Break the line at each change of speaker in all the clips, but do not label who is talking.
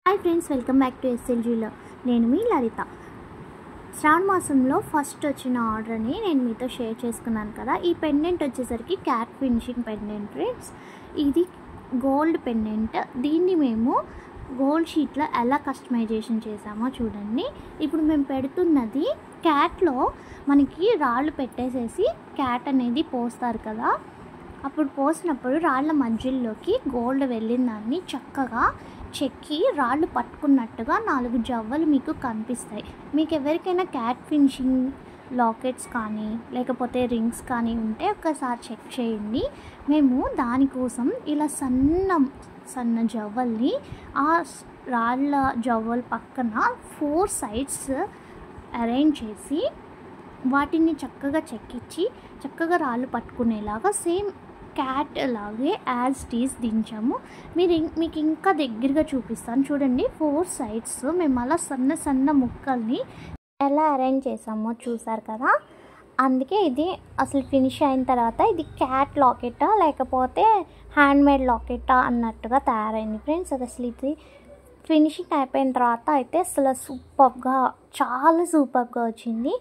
Hi friends, welcome back to ఎస్ఎల్జీలో. నేను మీ లలిత. శ్రావణ మాసంలో ఫస్ట్ వచ్చిన ఆర్డర్ని నేను మీతో షేర్ చేసుకున్నాను కదా. ఈ పెండెంట్ వచ్చేసరికి క్యాట్ ఫినిషింగ్ పెండెంట్ ఫ్రెండ్స్. ఇది గోల్డ్ పెండెంట్. దీన్ని మేము గోల్డ్ షీట్లో ఎలా కస్టమైజేషన్ చేసామో చూడండి. ఇప్పుడు మేము పెడుతున్నది క్యాట్లో మనకి రాళ్ళు పెట్టేసేసి క్యాట్ అనేది పోస్తారు కదా. అప్పుడు పోసినప్పుడు రాళ్ళ మధ్యలోకి గోల్డ్ వెళ్ళిన దాన్ని చక్కగా చెక్కి రాళ్ళు పట్టుకున్నట్టుగా 4 జవ్వలు మీకు కనిపిస్తాయి. మీకు ఎవరికైనా క్యాట్ ఫినిషింగ్ లాకెట్స్ కానీ లేకపోతే రింగ్స్ కానీ ఉంటే ఒక్కసారి చెక్ చేయండి. మేము దానికోసం ఇలా సన్న జవ్వల్ని ఆ రాళ్ళ జవ్వల పక్కన 4 సైడ్స్ అరేంజ్ చేసి వాటిని చక్కగా చెక్కించి చక్కగా రాళ్ళు పట్టుకునేలాగా సేమ్ క్యాట్ లాగే యాజ్ టీస్ దించాము. మీకు ఇంకా దగ్గరగా చూపిస్తాను చూడండి. 4 సైడ్స్ మేము అలా సన్న ముక్కల్ని ఎలా అరేంజ్ చేసామో చూసారు కదా. అందుకే ఇది అసలు ఫినిష్ అయిన తర్వాత ఇది క్యాట్ లాకెటా లేకపోతే హ్యాండ్మేడ్ లాకెటా అన్నట్టుగా తయారైంది ఫ్రెండ్స్. అది అసలు ఇది ఫినిషింగ్ అయిపోయిన తర్వాత అయితే అసలు చాలా సూపర్గా వచ్చింది.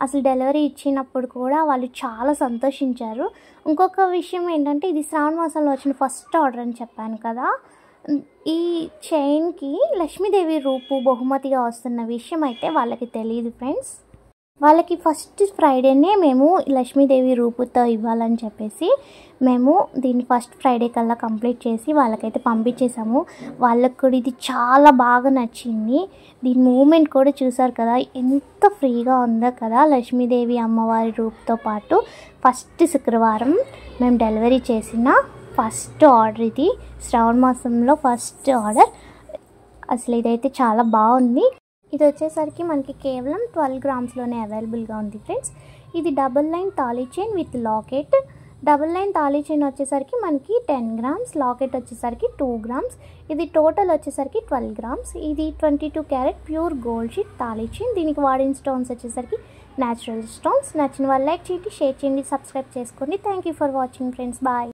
అసలు డెలివరీ ఇచ్చినప్పుడు కూడా వాళ్ళు చాలా సంతోషించారు. ఇంకొక విషయం ఏంటంటే ఇది శ్రావణ మాసంలో వచ్చిన ఫస్ట్ ఆర్డర్ అని చెప్పాను కదా. ఈ చైన్కి లక్ష్మీదేవి రూపు బహుమతిగా వస్తున్న విషయం అయితే వాళ్ళకి తెలియదు ఫ్రెండ్స్. వాళ్ళకి ఫస్ట్ ఫ్రైడేనే మేము లక్ష్మీదేవి రూపుతో ఇవ్వాలని చెప్పేసి మేము దీన్ని ఫస్ట్ ఫ్రైడే కల్లా కంప్లీట్ చేసి వాళ్ళకైతే పంపించేసాము. వాళ్ళకు కూడా ఇది చాలా బాగా నచ్చింది. దీని మూమెంట్ కూడా చూసారు కదా, ఎంత ఫ్రీగా ఉందో కదా. లక్ష్మీదేవి అమ్మవారి రూపుతో పాటు ఫస్ట్ శుక్రవారం మేము డెలివరీ చేసిన ఫస్ట్ ఆర్డర్ ఇది. శ్రావణ మాసంలో ఫస్ట్ ఆర్డర్. అసలు ఇదైతే చాలా బాగుంది. ఇది వచ్చేసరికి మనకి కేవలం 12 గ్రామ్స్లోనే అవైలబుల్గా ఉంది ఫ్రెండ్స్. ఇది double line thali chain with locket. Double line thali chain వచ్చేసరికి మనకి 10 గ్రామ్స్, లాకెట్ వచ్చేసరికి 2 గ్రామ్స్. ఇది టోటల్ వచ్చేసరికి 12 గ్రామ్స్. ఇది 22 carrot pure gold sheet thali chain. దీనికి వాడిన స్టోన్స్ వచ్చేసరికి న్యాచురల్ స్టోన్స్. నచ్చిన వాళ్ళు లైక్ చేయండి, షేర్ చేయండి, సబ్స్క్రైబ్ చేసుకోండి. Thank you for watching friends. Bye.